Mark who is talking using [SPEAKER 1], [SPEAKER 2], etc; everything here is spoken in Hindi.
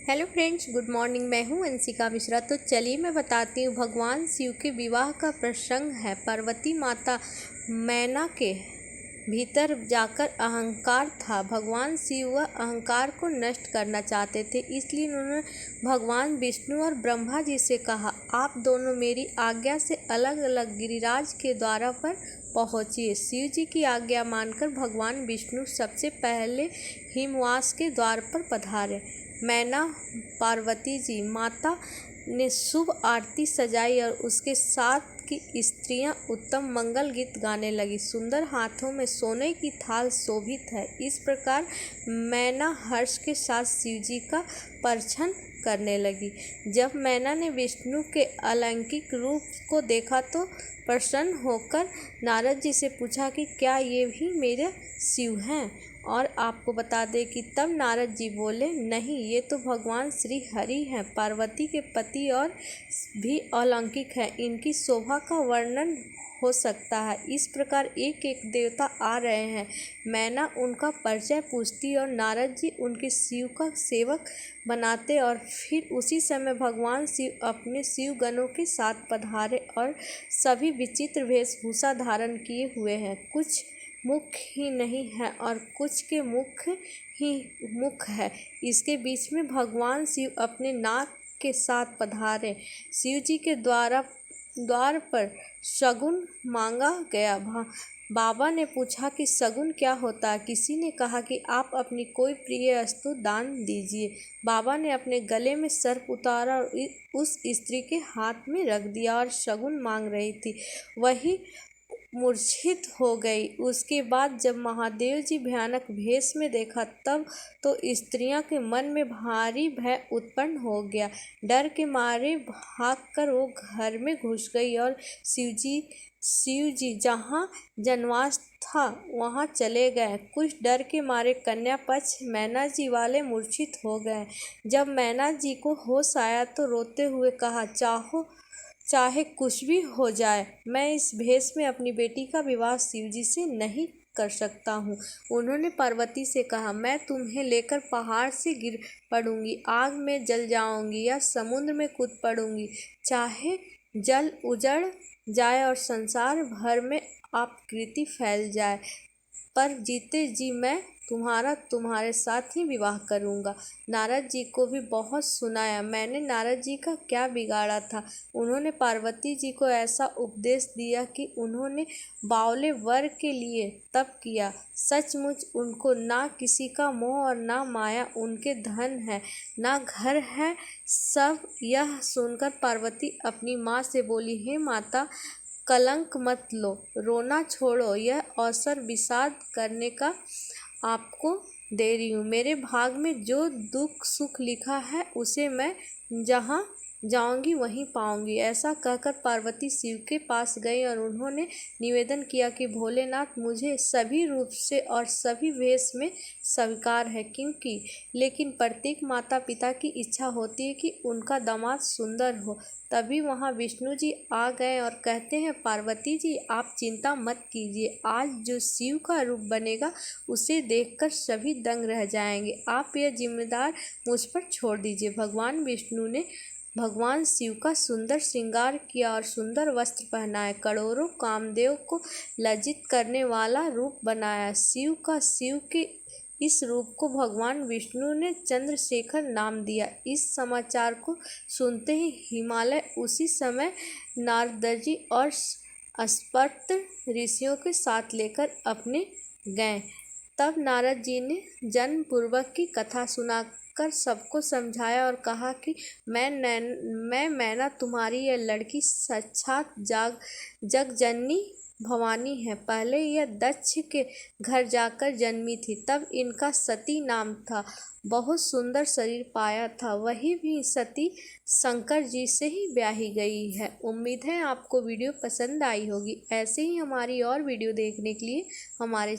[SPEAKER 1] Hello friends, good morning. मैं हूं अंशिका मिश्रा। तो चलिए मैं बताती हूँ। भगवान शिव के विवाह का प्रसंग है। पार्वती माता मैना के भीतर जाकर अहंकार था। भगवान शिव वह अहंकार को नष्ट करना चाहते थे, इसलिए उन्होंने भगवान विष्णु और ब्रह्मा जी से कहा, आप दोनों मेरी आज्ञा से अलग अलग गिरिराज के द्वार पर पहुँचिए। शिव जी की आज्ञा मानकर भगवान विष्णु सबसे पहले हिमवास के द्वार पर पधारे। मैना पार्वती जी माता ने शुभ आरती सजाई और उसके साथ की स्त्रियां उत्तम मंगल गीत गाने लगी। सुंदर हाथों में सोने की थाल शोभित है। इस प्रकार मैना हर्ष के साथ शिव जी का परिछन करने लगी। जब मैना ने विष्णु के अलौकिक रूप को देखा तो प्रसन्न होकर नारद जी से पूछा कि क्या ये भी मेरे शिव हैं। और आपको बता दें कि तब नारद जी बोले, नहीं, ये तो भगवान श्री हरि हैं, पार्वती के पति और भी अलौकिक है। इनकी शोभा का वर्णन हो सकता है। इस प्रकार एक एक देवता आ रहे हैं। मैना उनका परिचय पूछती और नारद जी उनके शिव का सेवक बनाते और फिर उसी समय भगवान शिव अपने शिव गणों के साथ पधारे और सभी विचित्र वेशभूषा धारण किए हुए हैं। कुछ मुख ही नहीं है और कुछ के मुख ही मुख है। इसके बीच में भगवान शिव अपने नाग के साथ पधारे। शिव जी के द्वार पर शगुन मांगा गया। बाबा ने पूछा कि शगुन क्या होता है। किसी ने कहा कि आप अपनी कोई प्रिय वस्तु दान दीजिए। बाबा ने अपने गले में सर्प उतारा और उस स्त्री के हाथ में रख दिया और शगुन मांग रही थी, वही मूर्छित हो गई। उसके बाद जब महादेव जी भयानक भेष में देखा तब तो स्त्रियों के मन में भारी भय उत्पन्न हो गया। डर के मारे भागकर वो घर में घुस गई और शिव जी जहाँ जनवास था वहाँ चले गए। कुछ डर के मारे कन्या पक्ष मैना जी वाले मूर्छित हो गए। जब मैना जी को होश आया तो रोते हुए कहा, चाहे कुछ भी हो जाए, मैं इस भेष में अपनी बेटी का विवाह शिव जी से नहीं कर सकता हूँ। उन्होंने पार्वती से कहा, मैं तुम्हें लेकर पहाड़ से गिर पड़ूंगी, आग में जल जाऊंगी या समुद्र में कूद पड़ूंगी। चाहे जल उजड़ जाए और संसार भर में अपकीर्ति फैल जाए, पर जीते जी मैं तुम्हारे साथ ही विवाह करूंगा। नारद जी को भी बहुत सुनाया। मैंने नारद जी का क्या बिगाड़ा था। उन्होंने पार्वती जी को ऐसा उपदेश दिया कि उन्होंने बावले वर के लिए तप किया। सचमुच उनको ना किसी का मोह और ना माया उनके धन है, ना घर है। सब यह सुनकर पार्वती अपनी माँ से बोली, हे माता, कलंक मत लो, रोना छोड़ो। यह अवसर विषाद करने का आपको दे रही हूँ। मेरे भाग में जो दुख सुख लिखा है उसे मैं जहाँ जाऊंगी वहीं पाऊंगी। ऐसा कहकर पार्वती शिव के पास गई और उन्होंने निवेदन किया कि भोलेनाथ, मुझे सभी रूप से और सभी वेश में स्वीकार है, क्योंकि लेकिन प्रत्येक माता पिता की इच्छा होती है कि उनका दामाद सुंदर हो। तभी वहाँ विष्णु जी आ गए और कहते हैं, पार्वती जी, आप चिंता मत कीजिए। आज जो शिव का रूप बनेगा उसे देखकर सभी दंग रह जाएंगे। आप यह जिम्मेदार मुझ पर छोड़ दीजिए। भगवान विष्णु ने भगवान शिव का सुंदर श्रृंगार किया और सुंदर वस्त्र पहनाए, करोड़ों कामदेव को लज्जित करने वाला रूप बनाया। शिव के इस रूप को भगवान विष्णु ने चंद्रशेखर नाम दिया। इस समाचार को सुनते ही हिमालय उसी समय नारद जी और अस्पत ऋषियों के साथ लेकर अपने गए। तब नारद जी ने जन्मपूर्वक की कथा सुनाकर सबको समझाया और कहा कि मैं मैना, तुम्हारी यह लड़की साक्षात जगजननी भवानी है। पहले यह दक्ष के घर जाकर जन्मी थी, तब इनका सती नाम था। बहुत सुंदर शरीर पाया था। वही भी सती शंकर जी से ही ब्याही गई है। उम्मीद है आपको वीडियो पसंद आई होगी। ऐसे ही हमारी और वीडियो देखने के लिए हमारे